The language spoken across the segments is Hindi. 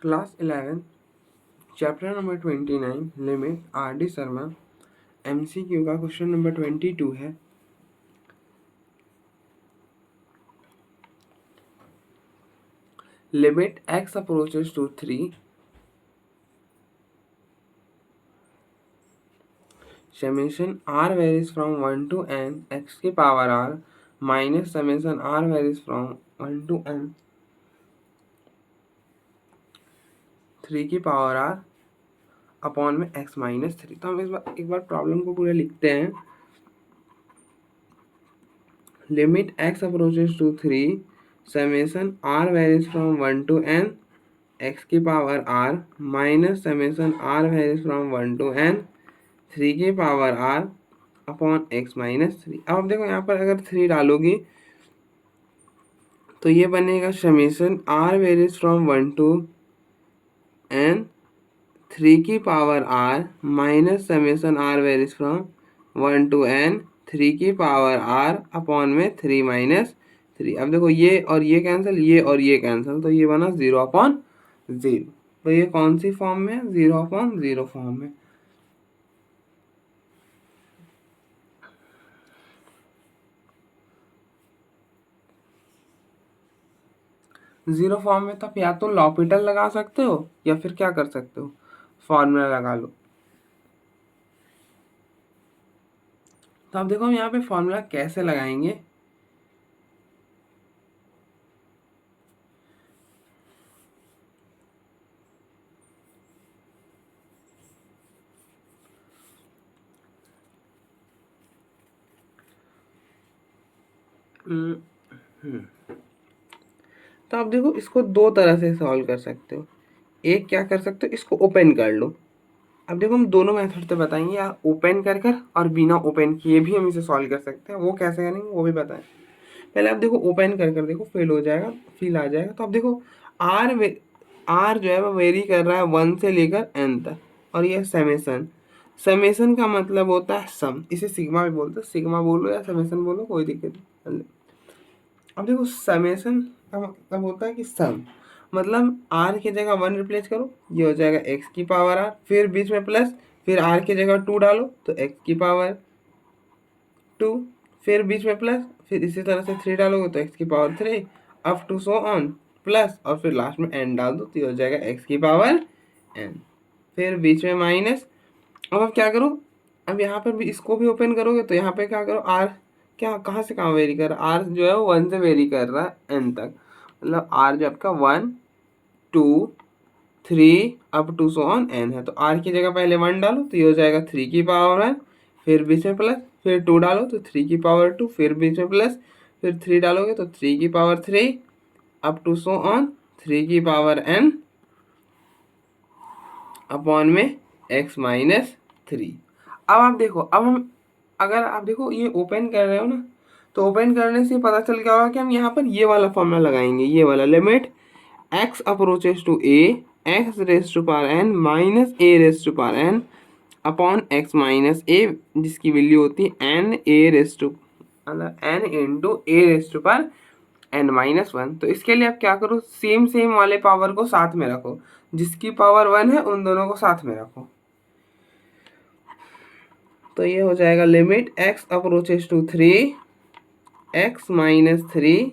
Class 11 chapter number 29 limit R D Sharma MCQ का क्वेश्चन नंबर 22 है। Limit x approaches to 3 summation r varies from 1 to n x की power r minus summation r varies from 1 to n 3 की पावर r अपॉन में x माइनस 3। तो हम एक बार प्रॉब्लम को पूरा लिखते हैं। Limit x approaches to 3 summation r varies from 1 to n x की power r minus summation r varies from 1 to n 3 की power r upon x minus 3। अब देखो यहाँ पर अगर 3 डालोगी तो ये बनेगा summation r varies from 1 to n 3 की power r minus summation r varies from 1 to n 3 की पावर r अपॉन में 3 माइनस 3। अब देखो ये और ये कैंसिल, ये और ये कैंसिल, तो ये बना 0/0। तो ये कौन सी फॉर्म में है? 0/0 फॉर्म में। जीरो फॉर्म में तब या तो लॉपिटल लगा सकते हो या फिर क्या कर सकते हो, फॉर्मूला लगा लो। तो अब देखो हम यहाँ पे फॉर्मूला कैसे लगाएंगे। तो आप देखो इसको दो तरह से सॉल्व कर सकते हो। एक क्या कर सकते हो, इसको ओपन कर लो। अब देखो हम दोनों मेथड से बताएंगे, या ओपन कर कर और बिना ओपन किए भी हम इसे सॉल्व कर सकते हैं। वो कैसे करेंगे वो भी बताएं। पहले आप देखो ओपन कर कर देखो, फेल हो जाएगा, फिल आ जाएगा। तो आप देखो आर जो है वो वेरी कर रहा है 1 से लेकर n तक, और ये समेसन। समेसन का मतलब होता है सम, इसे सिग्मा भी बोलते हैं। सिग्मा बोलो या समेसन बोलो, कोई दिक्कत नहीं। अब देखो समेसन का मतलब होता है कि सम, मतलब r की जगह 1 रिप्लेस करो, ये हो जाएगा x की पावर r, फिर बीच में प्लस, फिर r की जगह 2 डालो तो x की पावर 2, फिर बीच में प्लस, फिर इसी तरह से 3 डालोगे तो x की power 3, up to so on, plus, और फिर लास्ट में n डाल दो तो ये हो जाएगा x की पावर n, फिर बीच में माइनस। अब क्या करो, अब यहाँ पर भी इसको भी ओपन करोगे तो यहाँ पे क्या करो, r क्या कहाँ से कहाँ वेरी कर रहा है, r जो है वो 1 से वेरी कर रहा है n तक, मतलब r जो आपका 1 2 3 up to so on n है। तो r की जगह पहले 1 डालो तो ये हो जाएगा 3 की पावर 1, फिर बीच में प्लस, फिर 2 डालो तो 3 की पावर 2, फिर बीच में प्लस, फिर 3 डालोगे तो 3 की power 3 up to so on 3 की पावर n अपॉन में x माइनस 3। अब आप देखो, अब हम अगर आप देखो ये ओपन कर रहे हो ना, तो ओपन करने से पता चल गया होगा कि हम यहाँ पर ये वाला फॉर्मूला लगाएंगे, ये वाला limit x approaches to a x raise to power n minus a raise to power n upon x minus a, जिसकी वैल्यू होती है n a रेज टू, मतलब n into a raise to power n minus 1। तो इसके लिए आप क्या करो, सेम सेम वाले पावर को साथ में रखो, जिसकी पावर 1 है उन दोनों को साथ में रखो। तो ये हो जाएगा limit x approaches to 3 x minus 3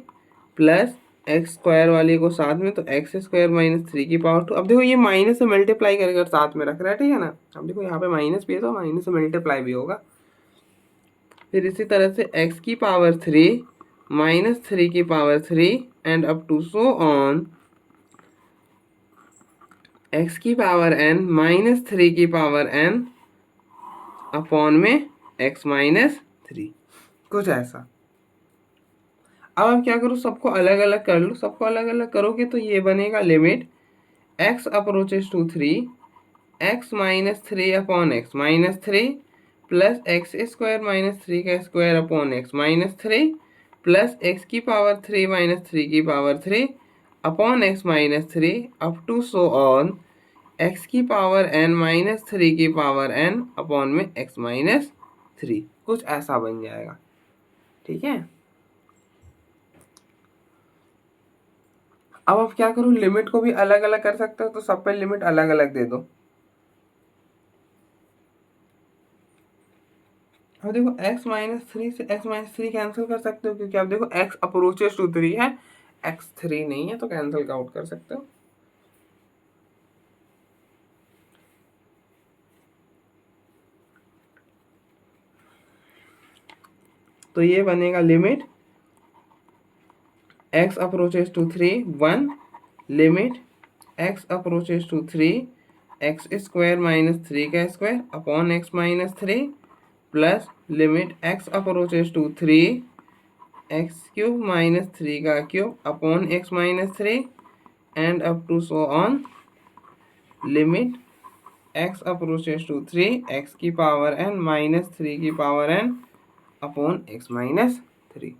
plus x square वाली को साथ में, तो एक्स स्क्वायर माइनस 3 की पावर 2। अब देखो ये माइनस से मल्टीप्लाई कर साथ में रख रहा है, ठीक है ना। अब देखो यहाँ पे माइनस भी है तो माइनस से मल्टीप्लाई भी होगा। फिर इसी तरह से x की पावर 3 माइनस 3 की power 3 and up to so on x की पावर n माइनस 3 की पावर n अपॉन में x माइनस 3, कुछ ऐसा। अब आप क्या करो, सबको अलग अलग कर लो। सबको अलग अलग करोगे तो ये बनेगा limit x approaches to 3 x minus 3 upon x minus 3 plus x square minus 3 का square upon x minus 3 plus x की पावर 3 माइनस 3 की power 3 upon x minus 3 up to so on x की पावर n माइनस 3 की पावर n अपॉन में एक्स माइनस 3, कुछ ऐसा बन जाएगा, ठीक है। अब आप क्या करो, लिमिट को भी अलग अलग कर सकते हो, तो सब पे लिमिट अलग अलग दे दो। अब देखो x-3 से x-3 कैंसिल कर सकते हो, क्योंकि अब देखो x अप्रोचेस टू 3 है, x3 नहीं है, तो कैंसिल आउट कर सकते हो। तो ये बनेगा limit x approaches to 3 1, limit x approaches to 3 x square minus 3 का square upon x minus 3 plus limit x approaches to 3 x cube minus 3 का cube upon x minus 3 and up to so on limit x approaches to 3 x की पावर n माइनस 3 की power n upon x minus 3।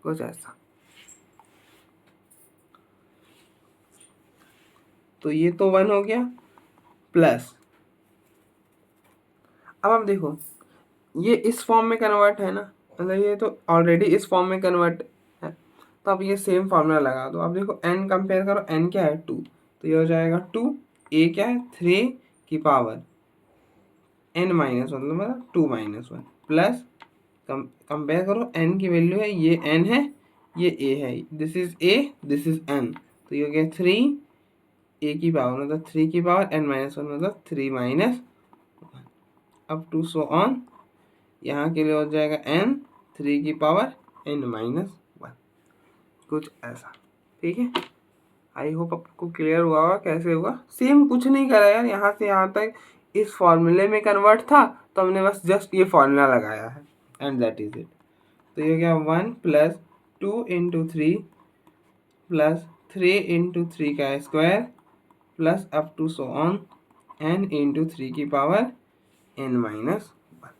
कुछ ऐसा। तो ये तो 1 हो गया, प्लस अब आप देखो ये इस फॉर्म में कन्वर्ट है ना, मतलब ये तो ऑलरेडी इस फॉर्म में कन्वर्ट है, तो अब ये सेम फार्मूला लगा दो। अब देखो n कंपेयर करो, n क्या है 2, तो ये हो जाएगा 2, a क्या है 3 की पावर n माइनस 1, मतलब 2 माइनस 1 प्लस कंपेयर करो, n की वैल्यू है, ये n है ये a है, this is a this is n, तो ये हो गया 3 a की पावर मतलब 3 की पावर n माइनस 1 मतलब 3 minus 1 up to so on, यहाँ के लिए हो जाएगा n 3 की पावर n माइनस 1, कुछ ऐसा। ठीक है, आई होप आपको क्लियर हुआ होगा कैसे हुआ। सेम कुछ नहीं करा यार, यहाँ से यहाँ तक इस फॉर्मूले में कन्वर्ट था, तो हमने बस जस्ट ये फॉर्मूला लगाया है एंड दैट इज इट। तो ये हो गया 1 प्लस 2 इंटू 3 प्लस 3 इंटू 3 का square plus up to so on n into 3 की पावर n माइनस 1।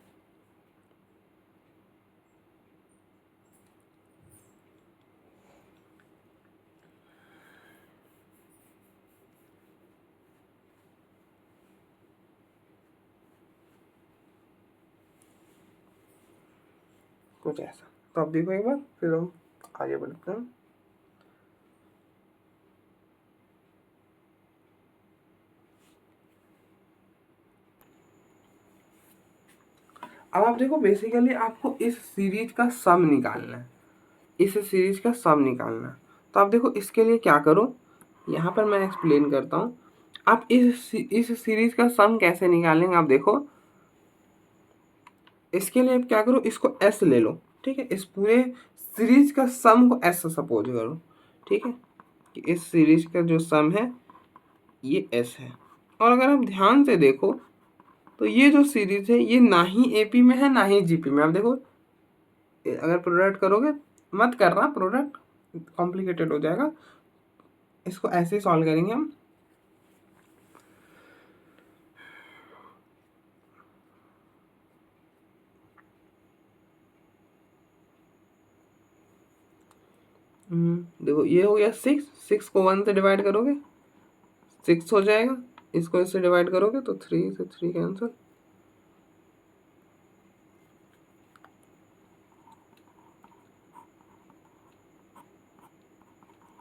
कुछ ऐसा। तो अब देखो एक बार, फिर हम आगे बढ़ते हैं। अब आप देखो बेसिकली आपको इस सीरीज का सम निकालना है, इस सीरीज का सम निकालना है। तो आप देखो इसके लिए क्या करो, यहाँ पर मैं एक्सप्लेन करता हूँ। आप इस सीरीज का सम कैसे निकालेंगे, आप देखो इसके लिए आप क्या करो, इसको एस ले लो। ठीक है, इस पूरे सीरीज का सम को एस सपोज करो। ठीक है, कि इस सीरीज का जो सम है ये एस है। और अगर आप ध्यान से देखो तो ये जो सीरीज है ये ना ही एपी में है ना ही जीपी में। आप देखो अगर प्रोडक्ट करोगे, मत करना, प्रोडक्ट कॉम्प्लिकेटेड हो जाएगा, इसको ऐसे ही सॉल्व करेंगे हम। देखो ये हो गया 6, 6 को 1 से डिवाइड करोगे 6 हो जाएगा, इसको इससे डिवाइड करोगे तो 3 से 3 कैंसिल,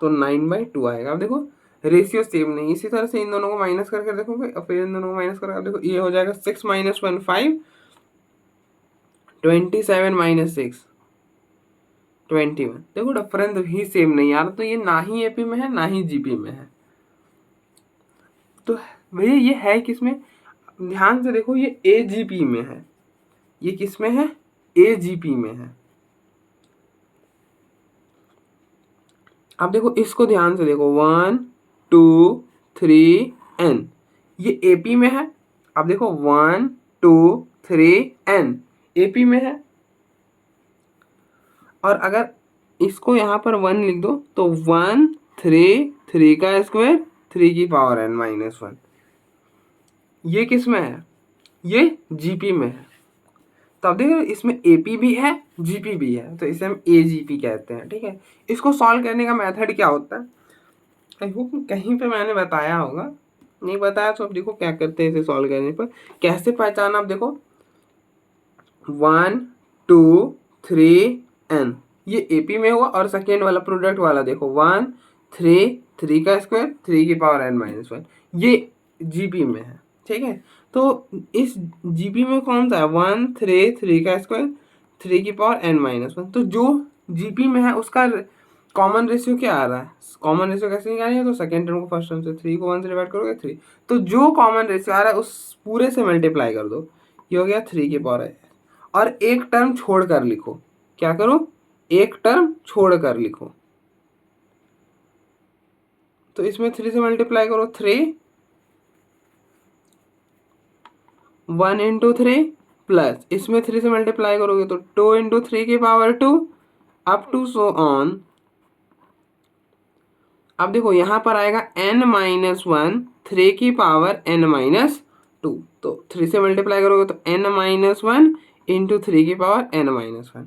तो 9/2 आएगा। अब देखो रेशियो सेम नहीं, इसी तरह से इन दोनों को माइनस करके देखोगे और फिर इन दोनों को माइनस करके देखो, ये हो जाएगा 6 माइनस 1 5, 27 माइनस 6 21। देखो डिफरेंस भी सेम नहीं यार, तो ये ना ही एपी में है ना ही जीपी में है। तो भैया ये है किसमें, ध्यान से देखो, ये एजीपी में है, ये किसमें है, एजीपी में है। अब देखो इसको ध्यान से देखो, 1 2 3 n, ये एपी में है। अब देखो 1 2 3 n एपी में है, और अगर इसको यहाँ पर 1 लिख दो तो 1 3 3 का स्क्वायर 3 की पावर n माइनस 1, ये किस में है, ये जीपी में है। तो अब देखो इसमें एपी भी है जीपी भी है, तो इसे हम एजीपी कहते हैं। ठीक है, इसको सॉल्व करने का मेथड क्या होता है, आई होप कहीं पे मैंने बताया होगा, नहीं बताया तो अब देखो क्या करते हैं इसे सॉल्व करने पर, कैसे पहचाना। अब देखो 1 2 3 n, ये एपी में हुआ। और सेकेंड वाला प्रोडक्ट वाला देखो 1 3 3 का स्क्वायर 3 की पावर n-1, ये जीपी में है। ठीक है, तो इस जीपी में कौन सा है 1 3 3 का स्क्वायर 3 की पावर n-1, तो जो जीपी में है उसका कॉमन रेशियो क्या आ रहा है। कॉमन रेशियो कैसे निकालेंगे, तो सेकेंड टर्म को फर्स्ट टर्म से 3 को 1 से डिवाइड करोगे 3, तो जो कॉमन रेशियो आ रहा है उस पूरे से मल्टीप्लाई कर दो, ये हो गया 3 की पावर है। और एक टर्म छोड़ कर लिखो, क्या करो, एक टर्म छोड़ कर लिखो, तो इसमें 3 से मल्टीप्लाई करो 3 1 इंटू 3 प्लस इसमें 3 से मल्टीप्लाई करोगे तो 2 इंटू 3 की power 2 up to so on. अब देखो यहाँ पर आएगा n-1 3 की पावर n-2, तो 3 से मल्टीप्लाई करोगे तो n-1 इंटू 3 की पावर n-1।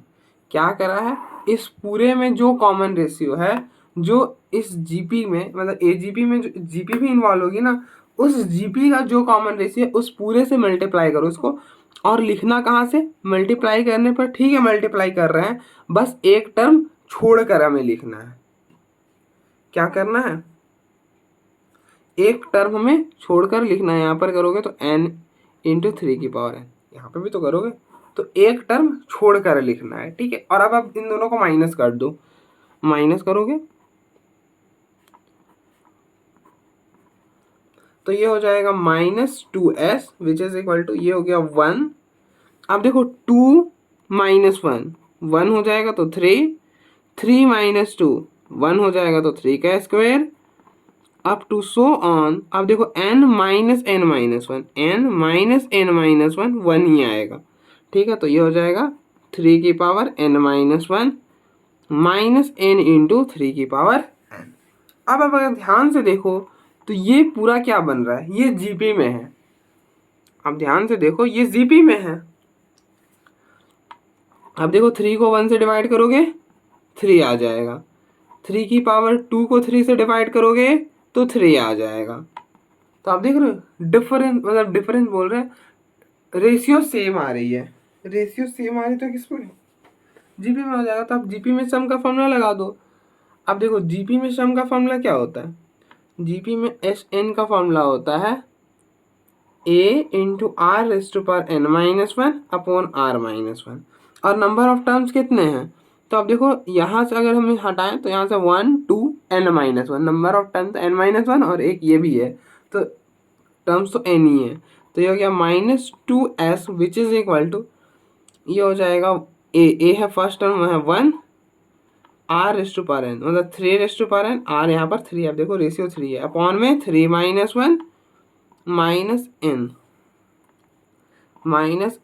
क्या करा है, इस पूरे में जो कॉमन रेशियो है, जो इस जीपी में मतलब एजीपी में जो जीपी भी इन्वॉल्व होगी ना, उस जीपी का जो कॉमन रेशियो है उस पूरे से मल्टीप्लाई करो इसको। और लिखना कहाँ से, मल्टीप्लाई करने पर ठीक है मल्टीप्लाई कर रहे हैं, बस एक टर्म छोड़ कर हमें लिखना है। क्या करना है, एक टर्म हमें छोड़कर लिखना है। यहाँ पर करोगे तो n इंटू 3 की पावर n, यहाँ पे भी तो करोगे, तो एक टर्म छोड़कर लिखना है। ठीक है, और अब आप इन दोनों को माइनस कर दो, माइनस करोगे तो ये हो जाएगा -2s which is equal to, ये हो गया 1। अब देखो 2 माइनस 1 1 हो जाएगा तो 3, 3 माइनस 2 1 हो जाएगा तो 3 का square up to so on. अब देखो n-n-1 n-n-1 1 ही आएगा। ठीक है, तो ये हो जाएगा 3 की power n-1 minus n into 3 की पावर n। अब आप अगर ध्यान से देखो तो ये पूरा क्या बन रहा है, ये जीपी में है। अब ध्यान से देखो ये जीपी में है। अब देखो 3 को 1 से डिवाइड करोगे 3 आ जाएगा, 3 की पावर 2 को 3 से डिवाइड करोगे तो 3 आ जाएगा। तो आप देख रहे हो डिफरेंस, मतलब डिफरेंस बोल रहे हैं, रेशियो सेम आ रही है, रेशियो सेम आ रही तो किस में जीपी में हो जाएगा। तो आप जीपी में सम का फॉर्मूला लगा दो। अब देखो जीपी में सम का फॉर्मूला क्या होता है, जीपी में एस एन का फॉर्मूला होता है a into r raise to power n-1 upon r-1। और नंबर ऑफ टर्म्स कितने हैं, तो अब देखो यहाँ से अगर हम हटाएं तो यहाँ से 1 2 n-1, number of terms n-1 और एक ये भी है, तो टर्म्स तो n ही है। तो ये हो गया -2s which is equal to, ये हो जाएगा ए है फर्स्ट टर्म है 1 r raise to power n, मतलब 3 raise to power n, r यहाँ पर 3, अब देखो रेशियो 3 है, अपॉन में 3 minus 1 minus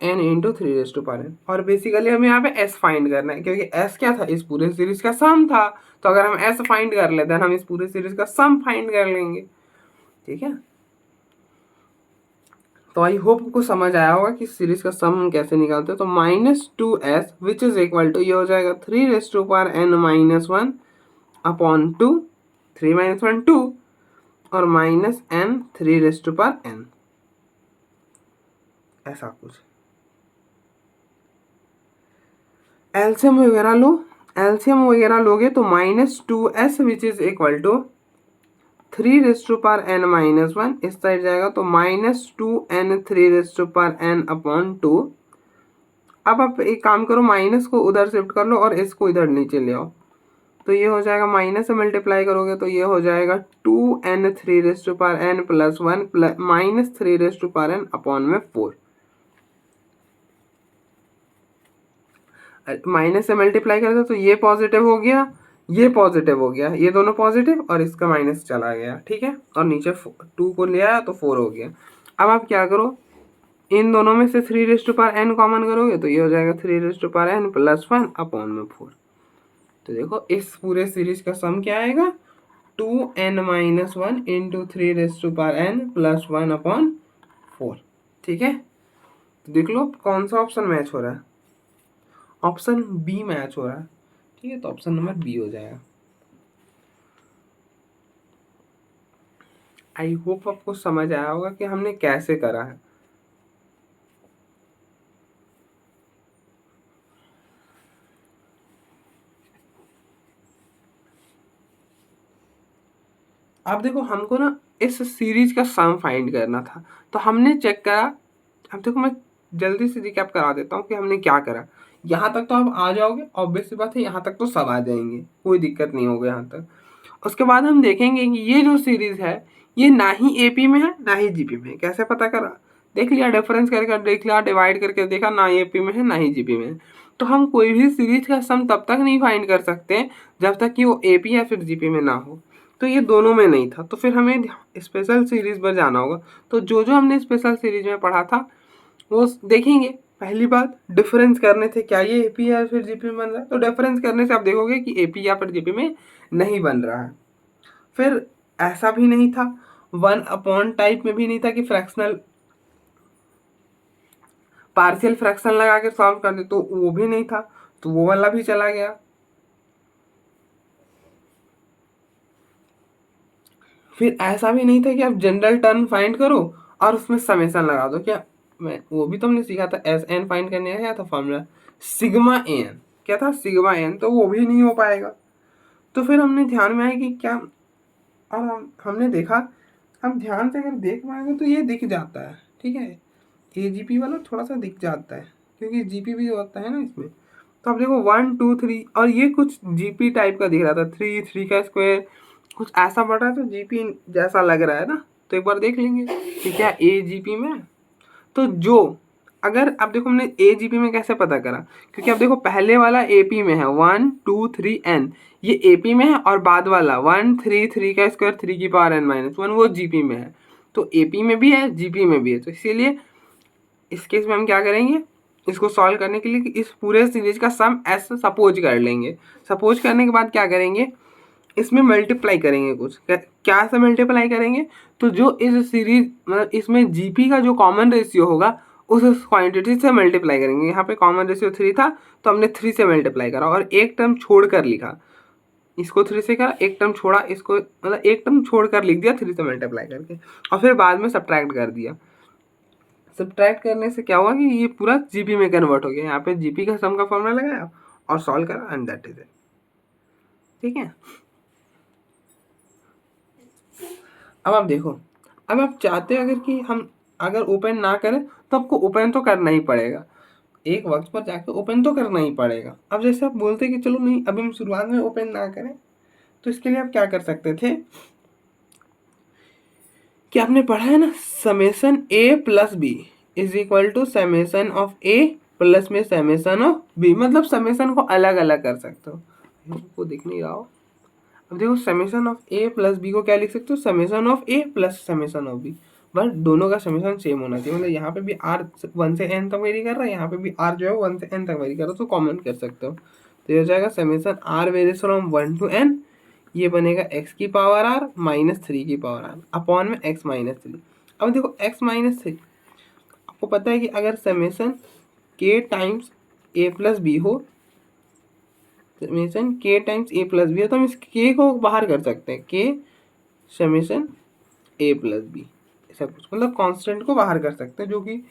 n into 3 raise to power n। और बेसिकली हमें यहाँ पे s फाइंड करना है, क्योंकि s क्या था, इस पूरे सीरीज का सम था। तो अगर हम s फाइंड कर लेते हैं हम इस पूरे सीरीज का सम फाइंड कर लेंगे। ठीक है, तो आई होप आपको समझ आया होगा कि सीरीज का सम हम कैसे निकालते हैं। तो -2s which is equal to, ये हो जाएगा 3 raise to power n-1 upon 2, 3 minus 1 2 और minus n 3 raise to power n, ऐसा कुछ। एलसीएम वगैरह लो, एलसीएम वगैरह लोगे तो -2s which is equal to 3 raise to power n-1, इस साइड जाएगा तो -2n 3 raise to power n upon 2। अब आप एक काम करो, माइनस को उधर शिफ्ट कर लो और इसको इधर नीचे ले आओ, तो ये हो जाएगा माइनस से मल्टीप्लाई करोगे तो ये हो जाएगा 2n 3 raise to power n plus 1 plus minus 3 raise to power n upon में 4। माइनस से मल्टीप्लाई करेगा तो ये पॉजिटिव हो गया, ये पॉजिटिव हो गया, ये दोनों पॉजिटिव और इसका माइनस चला गया। ठीक है, और नीचे 2 को ले आया तो 4 हो गया। अब आप क्या करो, इन दोनों में से 3 raise to power n common करोगे तो ये हो जाएगा 3 raise to power n plus 1 upon में 4। तो देखो इस पूरे सीरीज का सम क्या आएगा, 2n-1 into 3 raise to power n plus 1 upon 4। ठीक है, तो देख लो कौन सा ऑप्शन मैच हो रहा है, ऑप्शन बी मैच हो रहा है। ठीक है, तो ऑप्शन नंबर बी हो जाएगा। आई होप आपको समझ आया होगा कि हमने कैसे करा है। अब देखो हमको ना इस सीरीज का सम फाइंड करना था, तो हमने चेक करा। अब देखो मैं जल्दी से रिकैप करा देता हूँ कि हमने क्या करा। यहाँ तक तो आप आ जाओगे, ऑब्वियस सी बात है, यहाँ तक तो सब आ जाएंगे, कोई दिक्कत नहीं होगा यहाँ तक। उसके बाद हम देखेंगे कि ये जो सीरीज है ये ना ही एपी में है ना ही जीपी में है। कैसे पता करा, देख लिया, डिफरेंस करके देख लिया, डिवाइड करके देखा, ना एपी में है ना ही जीपी में है। तो हम कोई भी सीरीज का सम तब तक नहीं फाइंड कर सकते जब तक कि वो एपी या फिर जीपी में ना हो। तो ये दोनों में नहीं था, तो फिर हमें स्पेशल सीरीज पर जाना होगा। तो जो जो हमने स्पेशल सीरीज में पढ़ा था वो देखेंगे। पहली बात, डिफरेंस करने से क्या ये एपी या फिर जीपी में बन रहा है, तो डिफरेंस करने से आप देखोगे कि एपी या फिर जीपी में नहीं बन रहा है। फिर ऐसा भी नहीं था, वन अपॉन टाइप में भी नहीं था कि फ्रैक्शनल पार्शियल फ्रैक्शन लगा के सॉल्व कर दे, तो वो भी नहीं था, तो वो वाला भी चला गया। फिर ऐसा भी नहीं था कि आप जनरल टर्म फाइंड करो और उसमें समेशन लगा दो। क्या मैं वो भी तो हमने सीखा था, एस एन फाइंड करने का क्या था फॉर्मूला, सिग्मा एन, क्या था सिग्मा एन, तो वो भी नहीं हो पाएगा। तो फिर हमने ध्यान में आया कि क्या, और हमने देखा, हम ध्यान से अगर देख पाएंगे तो ये दिख जाता है, ठीक है, ए जी पी वाला थोड़ा सा दिख जाता है क्योंकि जी पी भी होता है ना इसमें। तो आप देखो 1 2 3, और ये कुछ जीपी टाइप का दिख रहा था, 3 का स्क्वायर कुछ ऐसा बढ़ रहा है, तो जीपी जैसा लग रहा है ना। तो एक बार देख लेंगे कि क्या ए जीपी में है। तो जो, अगर आप देखो हमने ए जीपी में कैसे पता करा, क्योंकि आप देखो पहले वाला एपी में है 1 2 3 n, ये एपी में है, और बाद वाला 1 3 का स्क्वायर 3 की पावर n-1 वो जीपी में है। तो एपी में भी है जीपी में भी है, तो इसीलिए इस केस में हम क्या करेंगे, इसको सॉल्व करने के लिए कि इस पूरे सीरीज का सम एस सपोज कर लेंगे। सपोज करने के बाद क्या करेंगे, इसमें मल्टीप्लाई करेंगे कुछ, क्या से मल्टीप्लाई करेंगे, तो जो इस सीरीज मतलब इसमें जीपी का जो कॉमन रेशियो होगा उस क्वांटिटी से मल्टीप्लाई करेंगे। यहाँ पे कॉमन रेशियो 3 था तो हमने 3 से मल्टीप्लाई करा और एक टर्म छोड़ कर लिखा, इसको 3 से करा, एक टर्म छोड़ा, इसको मतलब एक टर्म छोड़ कर लिख दिया 3 से मल्टीप्लाई करके, और फिर बाद में सब्ट्रैक्ट कर दिया। सब्ट्रैक्ट करने से क्या हुआ कि ये पूरा जीपी में कन्वर्ट हो गया। यहाँ पे जीपी का सम का फॉर्मूला लगाया और सॉल्व करा एंड दैट इज इट, ठीक है। अब आप देखो, अब आप चाहते अगर कि हम अगर ओपन ना करें तो आपको ओपन तो करना ही पड़ेगा, एक वक्त पर जाके ओपन तो करना ही पड़ेगा। अब जैसे आप बोलते कि चलो नहीं अभी हम शुरुआत में ओपन ना करें, तो इसके लिए आप क्या कर सकते थे कि आपने पढ़ा है ना, summation A plus B is equal to summation of A plus में समेसन ऑफ बी, मतलब समेसन को अलग अलग कर सकते हो। आपको दिख नहीं रहा हो, अब देखो summation of A plus B को क्या लिख सकते हो, summation of A plus summation of B, but दोनों का समेसन सेम होना चाहिए। मतलब यहाँ पे भी आर 1 से n तक वेरी कर रहा है, यहाँ पे भी आर जो है 1 से n तक वेरी कर रहा है, तो कॉमन कर सकते हो। तो ये हो जाएगा summation r varies from 1 to n, ये बनेगा x की पावर r माइनस 3 की पावर r अपॉन में x माइनस 3। अब देखो x माइनस 3, आपको पता है कि अगर summation k times a plus b हो, summation k times a plus b हो, तो हम इस k को बाहर कर सकते हैं, k summation a plus B, ऐसा कुछ, मतलब कांस्टेंट को बाहर कर सकते हैं, जो कि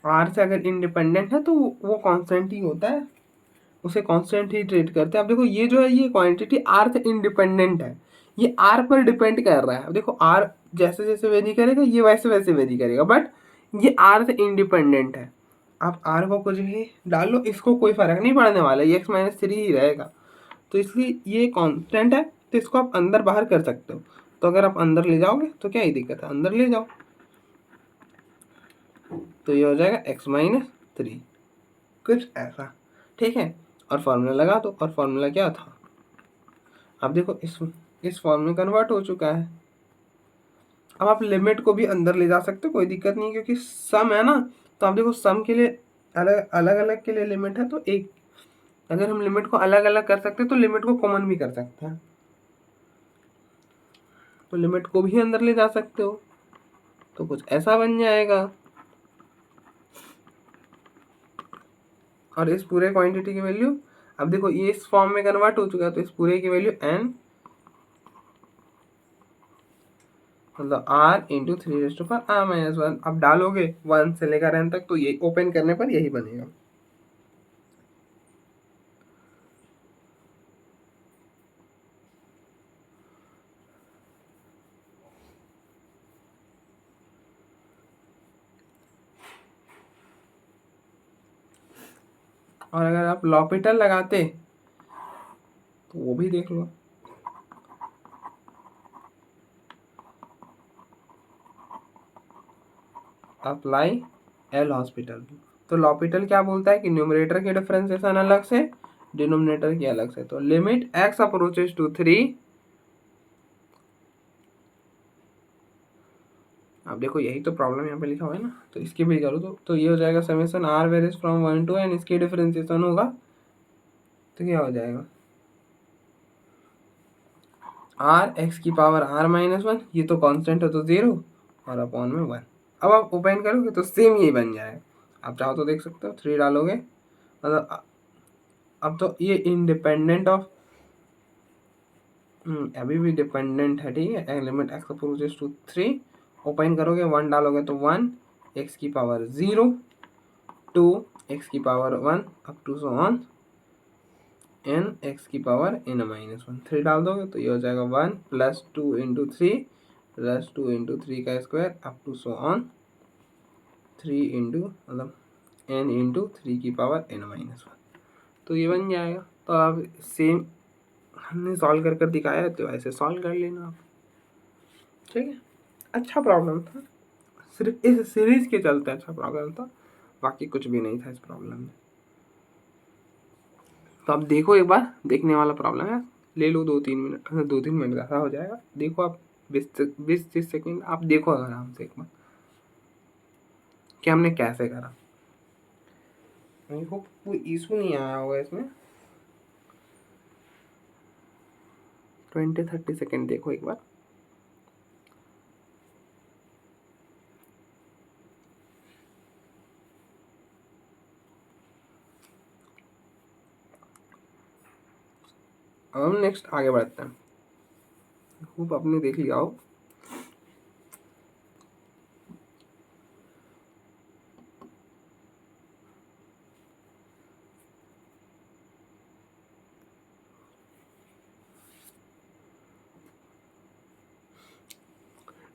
r से अगर इंडिपेंडेंट है तो वो कांस्टेंट ही होता है, उसे कांस्टेंट ही ट्रीट करते हैं। अब देखो ये जो है ये क्वांटिटी r से इंडिपेंडेंट है, ये r पर डिपेंड कर रहा है। अब देखो r जैसे जैसे वेरी करेगा ये वैसे वैसे वेरी करेगा, बट ये r से इंडिपेंडेंट है। आप r को कुछ भी डालो, इसको कोई फर्क नहीं पड़ने वाला, ये x माइनस 3 ही रहेगा। तो इसलिए ये कांस्टेंट है, तो इसको आप अंदर बाहर कर सकते हो। तो अगर आप अंदर ले जाओगे तो क्या ही दिक्कत है, अंदर ले जाओ, तो ये हो जाएगा x माइनस 3, कुछ ऐसा, ठीक है। और फॉर्मूला लगा दो, और फॉर्मूला क्या था, अब देखो इस फॉर्म में कन्वर्ट हो चुका है। अब आप लिमिट को भी अंदर ले जा सकते हो, कोई दिक्कत नहीं, क्योंकि सम है ना। तो आप देखो सम के लिए अलग अलग अलग के लिए लिमिट है, तो एक अगर हम लिमिट को अलग अलग कर सकते हैं तो लिमिट को कॉमन भी कर सकते हैं, तो लिमिट को भी अंदर ले जा सकते हो, तो कुछ ऐसा बन जाएगा। और इस पूरे क्वांटिटी की वैल्यू, अब देखो ये इस फॉर्म में कन्वर्ट हो चुका है, तो इस पूरे की वैल्यू n मतलब r इंटू 3r-1 अब डालोगे 1 से लेकर n तक, तो ये ओपन करने पर यही बनेगा। और अगर आप लॉपिटल लगाते तो वो भी देख लो। अप्लाई एल हॉस्पिटल, तो लॉपिटल क्या बोलता है कि न्यूमरेटर के डिफरेंशिएशन अलग से, डिनोमिनेटर की अलग से। तो लिमिट एक्स अप्रोचेस टू 3, अब देखो यही तो प्रॉब्लम यहाँ पे लिखा हुआ है ना, तो इसकी भी करो तो ये हो जाएगा summation r varies from 1 to n, इसकी डिफरेंशिएशन होगा तो क्या हो जाएगा आर एक्स की पावर आर माइनस 1, ये तो कांस्टेंट है तो 0 और अपॉन में 1। अब आप ओपन करोगे तो सेम यही बन जाएगा, आप चाहो तो देख सकते हो 3 डालोगे, मतलब अब तो ये इंडिपेंडेंट ऑफ, अभी भी डिपेंडेंट है, ठीक है। Limit x approaches to 3, open करोगे 1 डालोगे तो 1, एक्स की पावर 0, 2 एक्स की power 1 up to so on n x की पावर n माइनस 1। 3 डाल दोगे तो ये हो जाएगा 1 प्लस 2 इंटू 3 प्लस 2 इंटू 3 का square up to so on 3 into मतलब n इंटू 3 की पावर n माइनस 1, तो ये बन जाएगा। तो आप सेम हमने सॉल्व कर कर दिखाया है तो ऐसे सॉल्व कर लेना आप, ठीक है। अच्छा प्रॉब्लम था, सिर्फ इस सीरीज के चलते अच्छा प्रॉब्लम था, बाकी कुछ भी नहीं था इस प्रॉब्लम में। तो आप देखो एक बार, देखने वाला प्रॉब्लम है, ले लो 2-3 मिनट, 2-3 मिनट का हो जाएगा, देखो आप 20-30 सेकेंड आप देखो आराम से एक बार कि हमने कैसे करा। आई होप कोई इशू नहीं आया होगा इसमें। 20-30 सेकेंड देखो एक बार। हम नेक्स्ट आगे बढ़ते हैं, होप आपने देख लिया हो।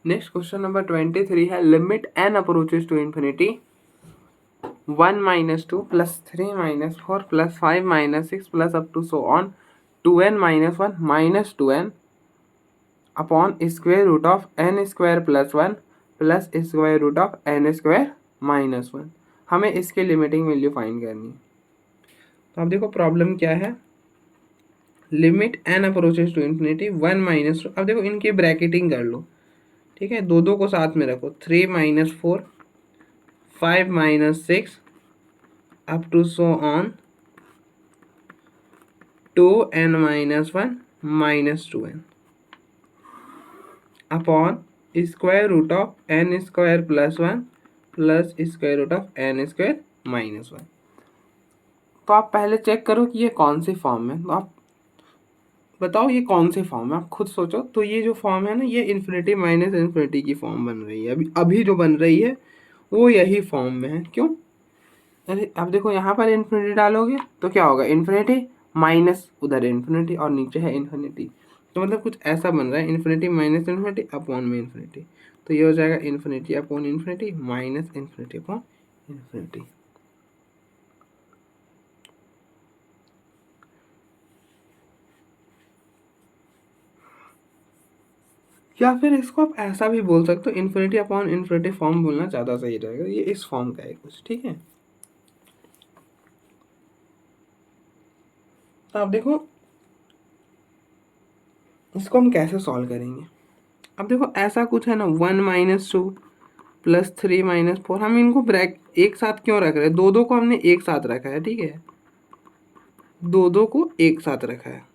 नेक्स्ट क्वेश्चन नंबर 23 है, limit n approaches to infinity 1 minus 2 plus 3 minus 4 plus 5 minus 6 plus up to so on 2n minus 1 minus 2n upon square root of n square plus 1 plus square root of n square minus 1। हमें इसके लिमिटिंग वैल्यू फाइंड करनी है। तो अब देखो प्रॉब्लम क्या है, limit n approaches to infinity 1 minus 2, अब देखो इनकी ब्रैकेटिंग कर लो, ठीक है, दो को साथ में रखो, 3 minus 4 5 minus 6 up to so on 2n minus 1 minus 2n upon square root of n square plus 1 plus square root of n square minus 1। तो आप पहले चेक करो कि ये कौन सी फॉर्म है, तो आप बताओ ये कौन सी फॉर्म है, आप खुद सोचो। तो ये जो फॉर्म है ना, ये इन्फिनिटी माइनस इन्फिनिटी की फॉर्म बन रही है, अभी अभी जो बन रही है वो यही फॉर्म में है। क्यों, अरे अब देखो यहाँ पर इन्फिनिटी डालोगे तो क्या होगा, इन्फिनिटी माइनस उधर इन्फिनिटी और नीचे है इन्फिनिटी, तो मतलब कुछ ऐसा बन रहा है, इन्फिनिटी माइनस इन्फिनिटी अपॉन में इन्फिनिटी, तो ये हो जाएगा infinity upon infinity minus infinity upon infinity. या फिर इसको आप ऐसा भी बोल सकते हो, इन्फिनिटी अपॉन इन्फिनिटी फॉर्म बोलना ज़्यादा सही रहेगा, ये इस फॉर्म का है कुछ, ठीक है। तो आप देखो इसको हम कैसे सॉल्व करेंगे। अब देखो ऐसा कुछ है ना, 1 माइनस 2 प्लस 3 माइनस 4, हम इनको ब्रैक एक साथ क्यों रख रहे हैं, दो को हमने एक साथ रखा है, ठीक है, दो को एक साथ रखा है।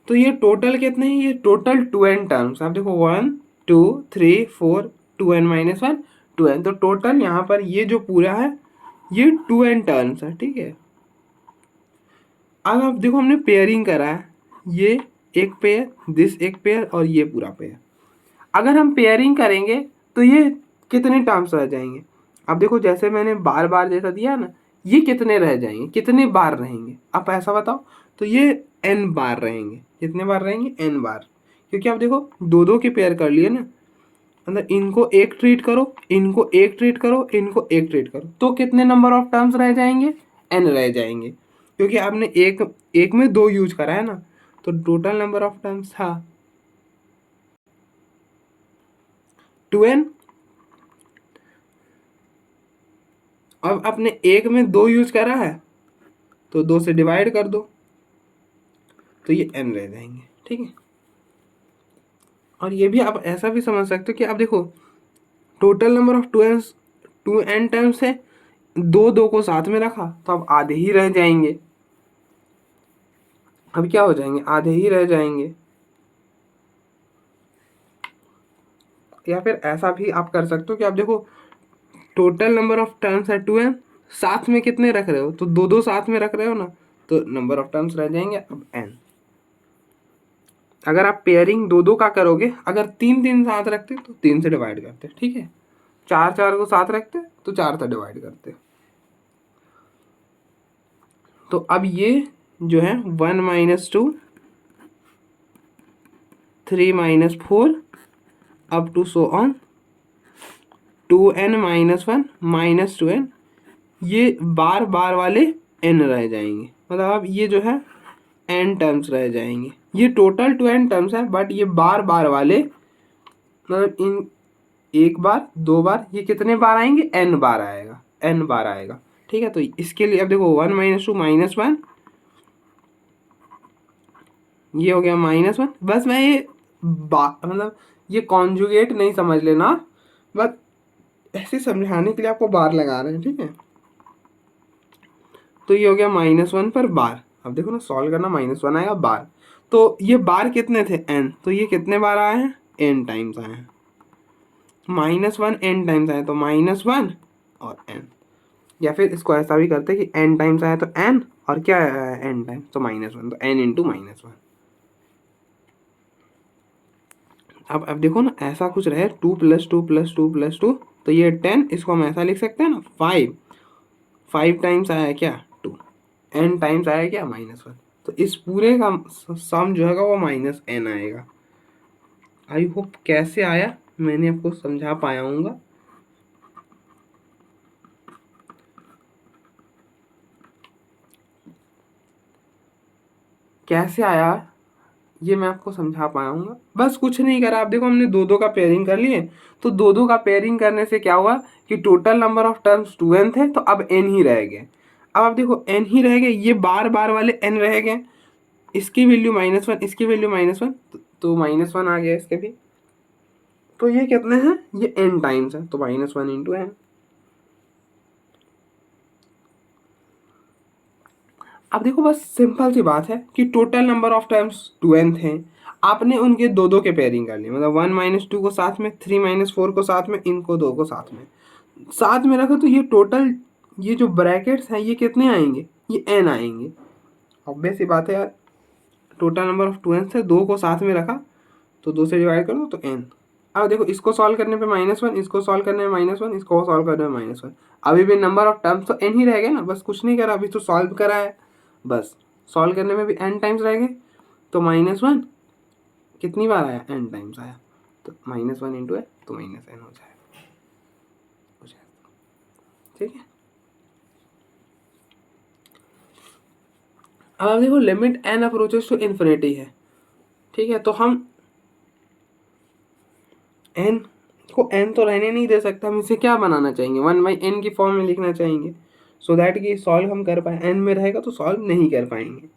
तो ये टोटल कितने हैं, ये टोटल 2n टर्म्स, आप देखो 1 2 3 4 2n माइनस 1 2n, तो टोटल यहाँ पर ये जो पूरा है ये 2n टर्म्स है, ठीक है। अब आप देखो हमने पेयरिंग करा है, ये एक पेयर, दिस एक पेयर और ये पूरा पेयर। अगर हम पेयरिंग करेंगे तो ये कितने टर्म्स रह जाएंगे, अब देखो जैसे मैंने बार बार जैसा दिया ना, ये कितने रह जाएंगे, कितने बार रहेंगे, आप ऐसा बताओ। तो ये n बार रहेंगे, कितने बार रहेंगे, n बार, क्योंकि आप देखो दो के पेयर कर लिए ना, मतलब इनको एक ट्रीट करो, इनको एक ट्रीट करो, इनको एक ट्रीट करो, तो कितने नंबर ऑफ टर्म्स रह जाएंगे, n रह जाएंगे, क्योंकि आपने एक एक में 2 यूज करा है ना, तो टोटल नंबर ऑफ टर्म्स था 2n। अब आपने एक में 2 यूज करा है तो 2 से डिवाइड कर दो, तो ये n रह जाएंगे। ठीक है, और ये भी आप ऐसा भी समझ सकते हो कि आप देखो total number of 2n terms है, 2 को साथ में रखा तो अब आधे ही रह जाएंगे। अब क्या हो जाएंगे, आधे ही रह जाएंगे। या फिर ऐसा भी आप कर सकते हो कि आप देखो टोटल नंबर ऑफ टर्म्स है 2n, साथ में कितने रख रहे हो, तो 2 साथ में रख रहे हो ना, तो नंबर ऑफ टर्म्स रह जाएंगे अब n। अगर आप पेयरिंग 2 का करोगे, अगर 3 साथ रखते तो 3 से डिवाइड करते, ठीक है, 4 को साथ रखते तो 4 से डिवाइड करते। तो अब ये जो है 1 - 2 3 - 4 up to so on 2n - 1 - 2n, ये बार बार वाले n रह जाएंगे, मतलब अब ये जो है n टर्म्स रह जाएंगे। ये टोटल 2n टर्म्स है, बट ये बार बार वाले, मतलब इन एक बार 2 बार, ये कितने बार आएंगे, n बार आएगा, n बार आएगा। ठीक है, तो इसके लिए अब देखो 1 - 2 - 1, ये हो गया -1। बस मैं ये मतलब ये कॉन्जुगेट नहीं समझ लेना, बस ऐसे समझाने के लिए आपको बार लगा रहे हैं। ठीक है, तो ये हो गया -1 पर बार। अब देखो ना, सॉल्व करना, -1 आएगा बार, तो ये बार कितने थे, n, तो ये कितने बार आए हैं, n टाइम्स आए हैं। -1 n टाइम्स आए तो -1 और n, या फिर इसको ऐसा भी करते कि n टाइम्स आया तो n, और क्या आया n टाइम्स तो -1, तो n इंटू -1। अब देखो ना, ऐसा कुछ रहे 2 + 2 + 2 + 2, तो ये 10, इसको हम ऐसा लिख सकते हैं ना 5 टाइम्स आया क्या 2, n टाइम्स आया क्या -1, तो इस पूरे का सम जो है वो -n आएगा। आई होप कैसे आया मैंने आपको समझा पाया हूँगा। कैसे आया ये मैं आपको समझा पाया हूँ। बस कुछ नहीं करा, आप देखो हमने 2 का पेयरिंग कर लिए, तो 2 का पेयरिंग करने से क्या हुआ कि total number of terms 2n थे, तो अब n ही रह गए। अब आप देखो n ही रह गए, ये बार बार वाले n रह गए, इसकी वैल्यू -1, इसकी वैल्यू -1, तो -1 आ गया इसके भी। तो ये कितने हैं, ये n टाइम्स है, तो -1 इंटू n। अब देखो बस सिंपल सी बात है कि total number of terms 2n थे, आपने उनके 2 के पेयरिंग कर लिए, मतलब 1 - 2 को साथ में, 3 - 4 को साथ में, इनको 2 को साथ में रखो, तो ये टोटल ये जो ब्रैकेट्स हैं ये कितने आएंगे, ये n आएंगे। ऑब्वियस सी बात है यार, टोटल नंबर ऑफ 2n थे, 2 को साथ में रखा तो 2 से डिवाइड कर दो तो n। अब देखो इसको सॉल्व करने पे -1, इसको सॉल्व करने में -1, इसको सॉल्व करने में -1, अभी भी नंबर ऑफ टर्म्स तो n ही रह गए ना, बस कुछ नहीं करा, अभी तो सॉल्व करा है, बस सॉल्व करने में भी n टाइम्स रह गए, तो -1 कितनी बार आया, n टाइम्स आया, तो -1 इंटू है तो -n हो जाएगा। ठीक है, अब देखो limit n approaches to infinity है। ठीक है, तो हम n को n तो रहने नहीं दे सकते, हम इसे क्या बनाना चाहेंगे, 1/n की फॉर्म में लिखना चाहेंगे, सो दैट कि सॉल्व हम कर पाए। n में रहेगा तो सॉल्व नहीं कर पाएंगे।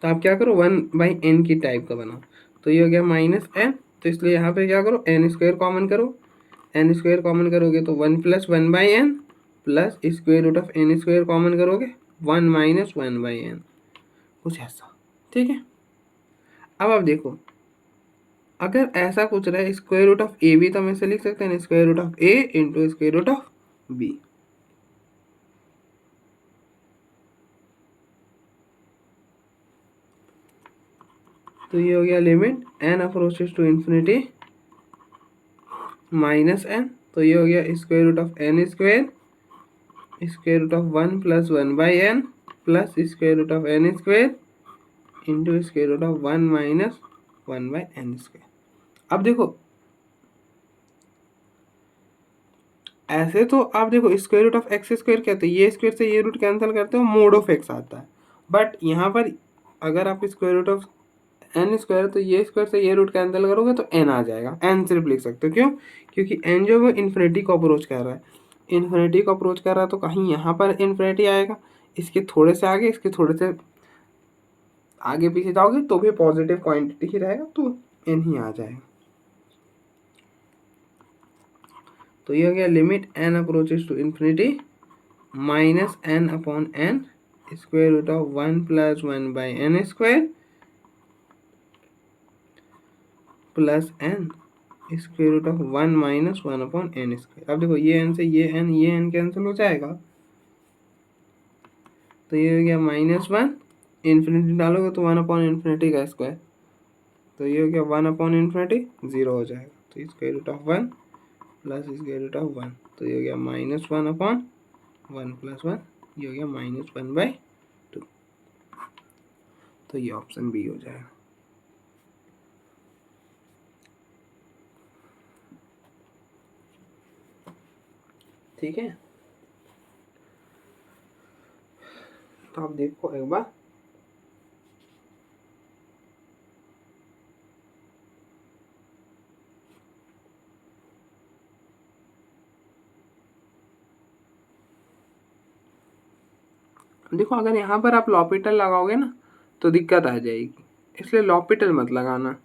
तो आप क्या करो, 1/n की टाइप का बनाओ, तो ये हो गया -n, तो इसलिए यहाँ पे क्या करो, n² कॉमन करो, n² कॉमन करोगे तो 1 + 1/n प्लस n² कॉमन करोगे 1 - 1/n, कुछ ऐसा। ठीक है, अब आप देखो अगर ऐसा कुछ रहे √ab, तो हम इसे लिख सकते हैं √a इंटू √b। तो ये हो गया limit n approaches to infinity -n, तो ये हो गया √n² √1 + 1/n plus √n² into √1 - 1/n²। अब देखो ऐसे तो आप देखो square root of x square कहते हैं, ये स्क्वायर से ये रूट कैंसिल करते हो, मोड ऑफ एक्स आता है। बट यहाँ पर अगर आप square root of n square, तो ये स्क्वायर से ये रूट कैंसिल करोगे तो एन आ जाएगा। एन सिर्फ लिख सकते हो, क्यों? क्योंकि एन जो है वो इन्फिनिटी को अप्रोच कर रहा है, इन्फिनिटी को अप्रोच कर रहा है, तो कहीं यहाँ पर इन्फिनिटी आएगा, इसके थोड़े से आगे, इसके थोड़े से आगे पीछे जाओगे तो भी पॉजिटिव क्वांटिटी ही रहेगा, तो एन ही आ जाएगा। तो ये हो गया limit n approaches to infinity minus n upon n square root of 1 + 1 by n square plus n square root of 1 - 1 upon n square. अब देखो ये एन से ये एन कैंसिल हो जाएगा, तो ये हो गया -1, इन्फिनिटी डालोगे तो 1 अपॉन इन्फिनिटी का स्क्वायर, तो ये हो गया 1 अपॉन इन्फिनिटी, 0 हो जाएगा। तो square root of 1 plus square root of 1, तो ये हो गया -1 अपॉन 1 + 1, ये हो गया -1/2। तो ये ऑप्शन बी हो जाएगा। ठीक है, तो आप देखो एक बार, देखो अगर यहाँ पर आप लॉपिटल लगाओगे ना तो दिक्कत आ जाएगी, इसलिए लॉपिटल मत लगाना।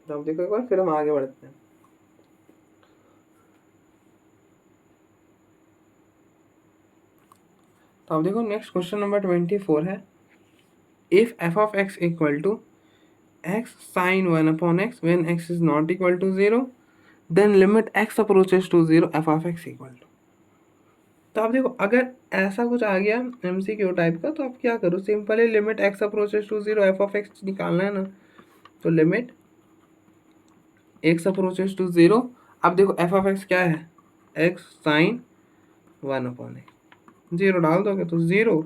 तो अब देखो एक बार, फिर हम आगे बढ़ते हैं। तो अब देखो नेक्स्ट क्वेश्चन नंबर 24 है, if f of x equal to x sin 1 upon x when x is not equal to 0 then limit x approaches to 0 f of x equal to. तो आप देखो अगर ऐसा कुछ आ गया MCQ टाइप का, तो आप क्या करो, simply limit x approaches to 0 f of x निकालना है ना, तो लिमिट x अप्रोचेस टू 0, अब देखो f of x क्या है, x sin 1 अपॉन x, 0 डाल दोगे तो 0,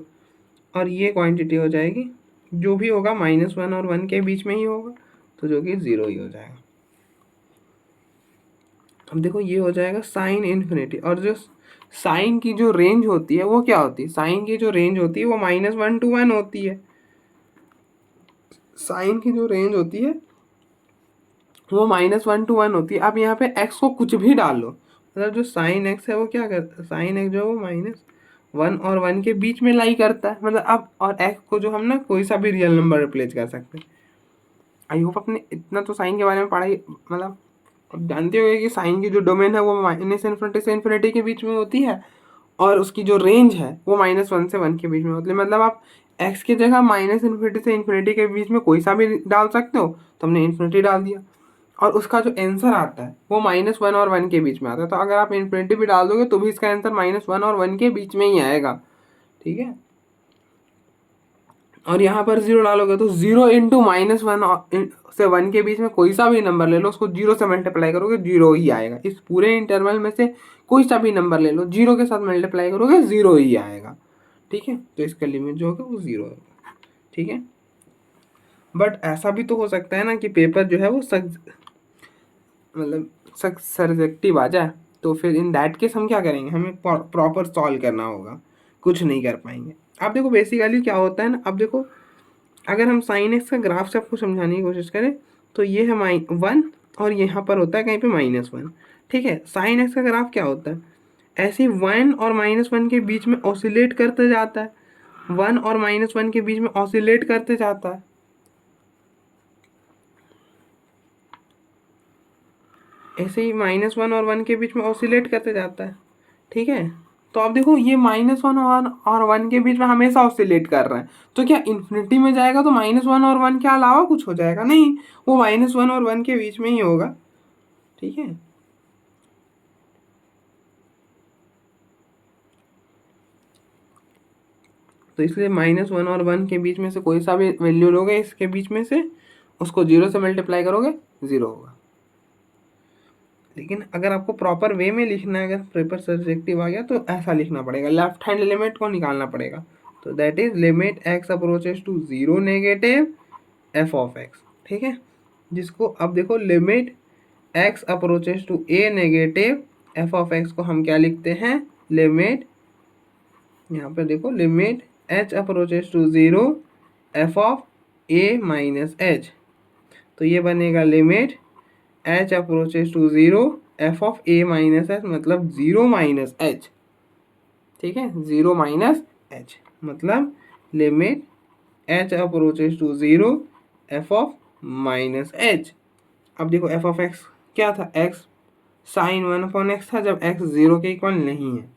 और ये क्वांटिटी हो जाएगी, जो भी होगा -1 और 1 के बीच में ही होगा, तो जो कि 0 ही हो जाएगा। अब देखो ये हो जाएगा साइन इन्फिनिटी, और जो साइन की जो रेंज होती है वो क्या होती है, साइन की जो रेंज होती है वो -1 to 1 होती है। साइन की जो रेंज होती है वो -1 to 1 होती है। अब यहाँ पे x को कुछ भी डाल लो, मतलब जो साइन x है वो क्या करता है, साइन x जो है वो -1 और 1 के बीच में लाई करता है, मतलब अब, और x को जो हम ना कोई सा भी रियल नंबर रिप्लेस कर सकते हैं। आई होप अपने इतना तो साइन के बारे में पढ़ाई, मतलब अब जानते होंगे कि साइन की जो डोमेन है वो -∞ से इन्फिनिटी के बीच में होती है, और उसकी जो रेंज है वो -1 से 1 के बीच में होती है। मतलब आप x की जगह -∞ से इन्फिनिटी के बीच में कोई सा भी डाल सकते हो, तो हमने इन्फिनिटी डाल दिया, और उसका जो आंसर आता है वो -1 और 1 के बीच में आता है। तो अगर आप इन्फिनिटी भी डाल दोगे तो भी इसका आंसर -1 और 1 के बीच में ही आएगा। ठीक है, और यहाँ पर 0 डालोगे तो 0 इंटू -1 से 1 के बीच में कोई सा भी नंबर ले लो, उसको 0 से मल्टीप्लाई करोगे 0 ही आएगा। इस पूरे इंटरवल में से कोई सा भी नंबर ले लो, 0 के साथ मल्टीप्लाई करोगे 0 ही आएगा। ठीक है, तो इसका लिमिट जो होगा वो 0 होगा। ठीक है, बट ऐसा भी तो हो सकता है ना कि पेपर जो है वो मतलब सब्जेक्टिव आ जाए, तो फिर इन दैट केस हम क्या करेंगे, हमें प्रॉपर सॉल्व करना होगा, कुछ नहीं कर पाएंगे। अब देखो बेसिकली क्या होता है ना, अब देखो अगर हम साइन एक्स का ग्राफ से आपको समझाने की कोशिश करें, तो ये है -1 और यहाँ पर होता है कहीं पे -1। ठीक है, साइन एक्स का ग्राफ क्या होता है, ऐसे 1 और -1 के बीच में ऑसिलेट करते जाता है, 1 और -1 के बीच में ऑसिलेट करते जाता है, ऐसे ही -1 और 1 के बीच में ऑसिलेट करते जाता है। ठीक है, तो आप देखो ये -1 और 1 के बीच में हमेशा ऑसिलेट कर रहा है, तो क्या इन्फिनिटी में जाएगा तो -1 और 1 के अलावा कुछ हो जाएगा, नहीं, वो -1 और 1 के बीच में ही होगा। ठीक है, तो इसलिए -1 और 1 के बीच में से कोई सा भी वैल्यू लोगे इसके बीच में से, उसको 0 से मल्टीप्लाई करोगे 0 होगा। लेकिन अगर आपको प्रॉपर वे में लिखना है, अगर पेपर सब्जेक्टिव आ गया तो ऐसा लिखना पड़ेगा, लेफ्ट हैंड लिमिट को निकालना पड़ेगा। तो that is limit x approaches to zero negative f of x, ठीक है। जिसको अब देखो limit x approaches to a negative f of x को हम क्या लिखते हैं, लिमिट, यहाँ पे देखो limit H approaches to zero F of a minus h, तो ये बनेगा limit H approaches to zero F of a minus h, मतलब जीरो माइनस एच, ठीक है, जीरो माइनस एच, मतलब limit H approaches to zero F of minus h. अब देखो एफ ऑफ एक्स क्या था, x sine one upon x था जब एक्स जीरो के इक्वल नहीं है।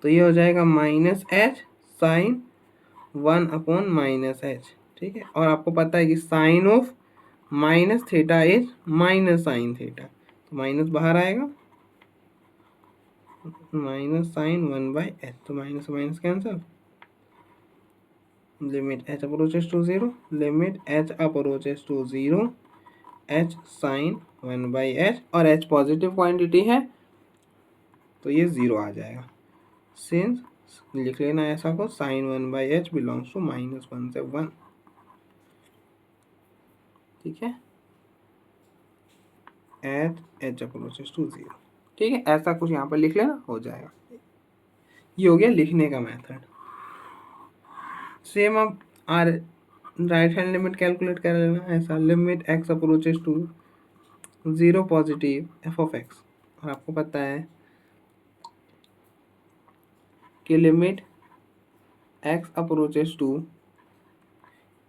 तो ये हो जाएगा minus h sine one upon minus h, ठीक है। और आपको पता है कि sine of minus theta is minus sine theta, तो माइनस बाहर आएगा, minus sine one by H, तो minus minus cancel, limit H approaches to zero, limit H approaches to zero H sine one by h, और एच पॉजिटिव क्वांटिटी है तो ये जीरो आ जाएगा। सिंस लिख लेना ऐसा को, sine one by H belongs to minus one से वन, ठीक है, h h approaches to zero, ठीक है। ऐसा कुछ यहाँ पर लिख लेना, हो जाएगा। ये हो गया लिखने का मेथड। सेम अब our right hand limit calculate कर लेना, ऐसा limit x approaches to zero positive f of x, और आपको पता है कि limit x approaches to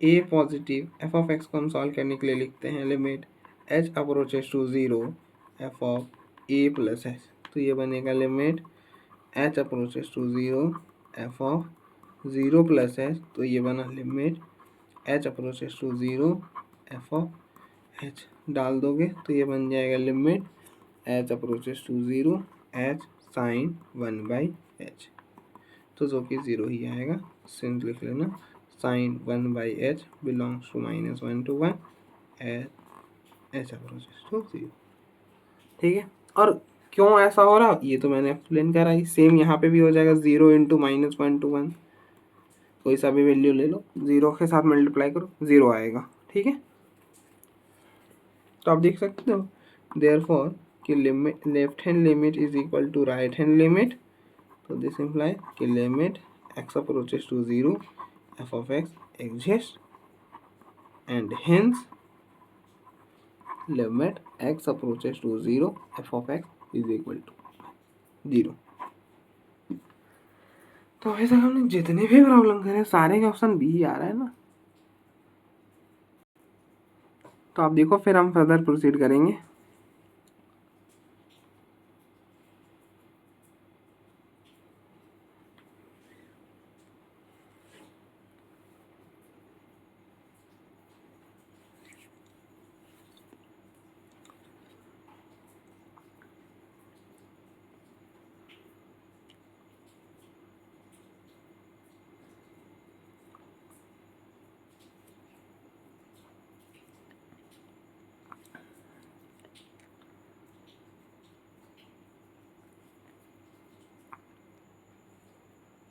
a positive f of x को हम सॉल्व करने के लिए लिखते हैं limit H approaches to zero F of A plus h, तो ये बनेगा limit H approaches to zero F of zero plus h, तो ये बना limit H approaches to zero F of H, डाल दोगे तो ये बन जाएगा limit H approaches to zero H sine one by H, तो जो कि जीरो ही आएगा। सिंस लिख लेना sine one by H belongs to minus one to one H approaches to zero, ठीक है। और क्यों ऐसा हो रहा ये तो मैंने एक्सप्लेन करा ही। सेम यहाँ पे भी हो जाएगा, zero into minus one to one, कोई सा भी वैल्यू ले लो, जीरो के साथ मल्टीप्लाई करो, जीरो आएगा, ठीक है। तो आप देख सकते हो देयरफॉर कि limit left hand limit is equal to right hand limit, तो दिस इम्प्लाई कि limit x approaches to zero F of X exists and hence limit x approaches to 0 f of x is equal to 0। तो अभी तक हमने जितने भी प्रॉब्लम करे सारे के ऑप्शन बी ही आ रहा है ना। तो आप देखो फिर हम फर्दर प्रोसीड करेंगे।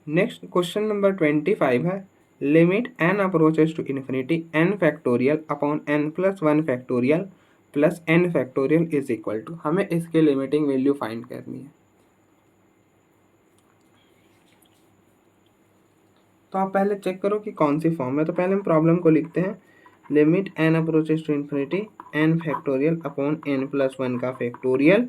नेक्स्ट क्वेश्चन नंबर 25 है, limit n approaches to infinity n factorial upon n plus one factorial plus n factorial is equal to, हमें इसके लिमिटिंग वैल्यू फाइंड करनी है। तो आप पहले चेक करो कि कौन सी फॉर्म है। तो पहले हम प्रॉब्लम को लिखते हैं, limit n approaches to infinity n factorial upon n plus one का फैक्टोरियल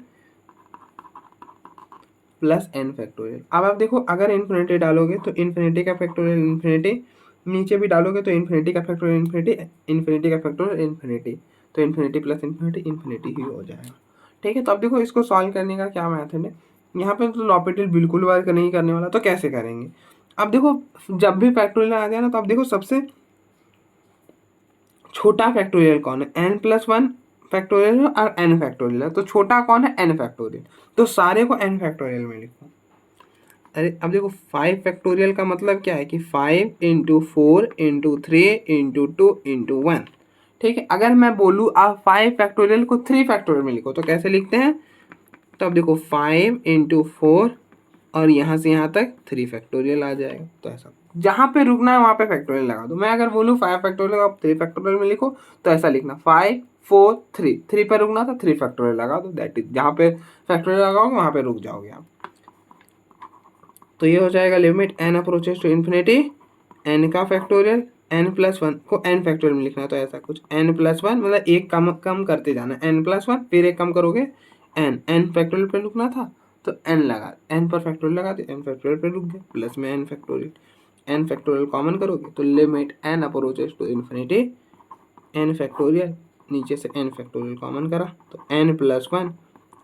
प्लस n फैक्टोरियल। अब आप देखो अगर इन्फिनिटी डालोगे तो इन्फिनिटी का फैक्टोरियल इन्फिनिटी, नीचे भी डालोगे तो इन्फिनिटी का फैक्टोरियल इन्फिनिटी, इन्फिनिटी का फैक्टोरियल इन्फिनिटी, तो इन्फिनिटी प्लस इन्फिनिटी इन्फिनिटी ही हो जाएगा, ठीक है। तो अब देखो इसको सॉल्व करने का क्या मेथड है। यहाँ पे तो लॉपिटल बिल्कुल वर्क नहीं करने वाला, तो कैसे करेंगे। अब देखो जब भी फैक्टोरियल आ जाए ना, तो अब देखो सबसे छोटा फैक्टोरियल कौन है, n प्लस वन फैक्टोरियल है और n फैक्टोरियल है, तो छोटा कौन है n फैक्टोरियल, तो सारे को n फैक्टोरियल में लिखो। अरे अब देखो 5 फैक्टोरियल का मतलब क्या है कि 5 इंटू 4 इंटू 3 इंटू 2 इंटू 1। ठीक है, अगर मैं बोलूँ आप 5 फैक्टोरियल को 3 फैक्टोरियल में लिखो तो कैसे लिखते हैं? तो अब देखो 5 इंटू 4 और यहाँ से यहाँ तक 3 फैक्टोरियल आ जाएगा। तो ऐसा जहाँ पे रुकना है वहाँ पे फैक्टोरियल लगा दो। मैं अगर बोलूँ 5 फैक्टोरियल आप 3 फैक्टोरियल में लिखो तो ऐसा लिखना 5 4 3, 3 पे रुकना था 3 फैक्टोरियल लगा दो। दैट इज जहाँ पे फैक्टोरियल लगाओगे वहाँ पे रुक जाओगे आप। तो ये हो जाएगा limit n approaches to infinity n का फैक्टोरियल n प्लस वन को n फैक्टोरियल में लिखना है। तो ऐसा कुछ n प्लस वन मतलब एक कम कम करते जाना, n प्लस वन फिर एक कम करोगे n फैक्टोरियल पे रुकना था तो n लगा, n पर फैक्टोरियल लगा दे, n फैक्टोरियल पे रुक गए प्लस में n फैक्टोरियल कॉमन करोगे तो limit n approaches to infinity n factorial, नीचे से n फैक्टोरियल कॉमन करा तो n plus one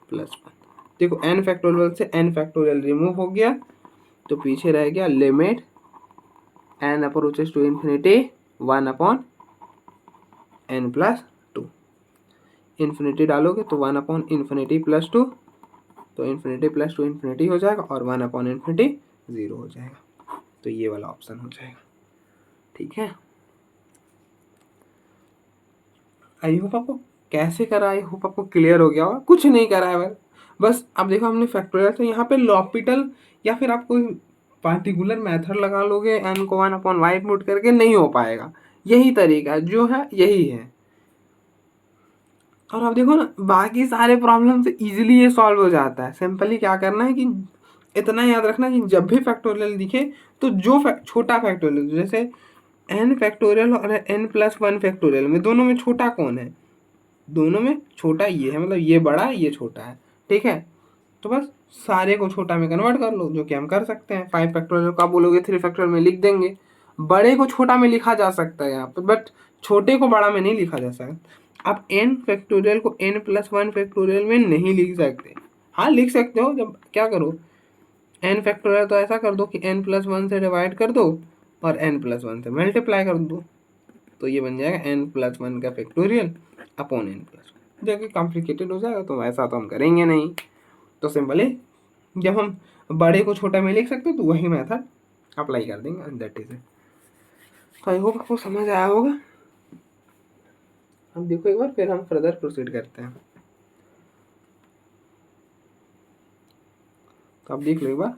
plus one. देखो n फैक्टोरियल से n फैक्टोरियल रिमूव हो गया तो पीछे रह गया limit n approaches to infinity 1 upon n plus two. Infinity डालोगे तो 1 अपॉन इन्फिनिटी प्लस टू, तो इन्फिनिटी प्लस टू इन्फिनिटी हो जाएगा और 1 अपॉन इन्फिनिटी 0 हो जाएगा। तो ये वाला ऑप्शन हो जाएगा। ठीक है, आई होप आपको कैसे करा, आई होप आपको क्लियर हो गया होगा। कुछ नहीं करा है बस अब देखो हमने फैक्टोरियल तो यहाँ पे लॉपिटल या फिर आप कोई पार्टिकुलर मेथड लगा लोगे n को 1 अपॉन वाई पुट करके नहीं हो पाएगा। यही तरीका जो है यही है। और अब देखो ना बाकी सारे प्रॉब्लम से इजीली ये सॉल्व हो जाता है। सिंपली क्या करना है कि इतना याद रखना कि जब भी फैक्टोरियल दिखे तो जो छोटा फैक्टोरियल जैसे n फैक्टोरियल और n प्लस वन फैक्टोरियल में दोनों में छोटा कौन है? दोनों में छोटा ये है, मतलब ये बड़ा है ये छोटा है। ठीक है, तो बस सारे को छोटा में कन्वर्ट कर लो, जो कि हम कर सकते हैं। 5 फैक्टोरियल का बोलोगे 3 फैक्टोरियल में लिख देंगे। बड़े को छोटा में लिखा जा सकता है यहाँ पर, बट छोटे को बड़ा में नहीं लिखा जा सकता। आप n फैक्टोरियल को n प्लस वन फैक्टोरियल में नहीं लिख सकते। हाँ लिख सकते हो, जब क्या करो n फैक्टोरियल तो ऐसा कर दो कि n प्लस वन से डिवाइड कर दो और n प्लस वन से मल्टीप्लाई कर दो, तो ये बन जाएगा n प्लस वन का factorial upon n plus one. जो कि कॉम्प्लिकेटेड हो जाएगा तो ऐसा तो हम करेंगे नहीं। तो सिंपली जब हम बड़े को छोटा में लिख सकते हो तो वही मेथड अप्लाई कर देंगे, दैट इज इट। तो आई होप आपको समझ आया होगा। हम देखो एक बार फिर हम फर्दर प्रोसीड करते हैं। तो आप देख लो एक बार।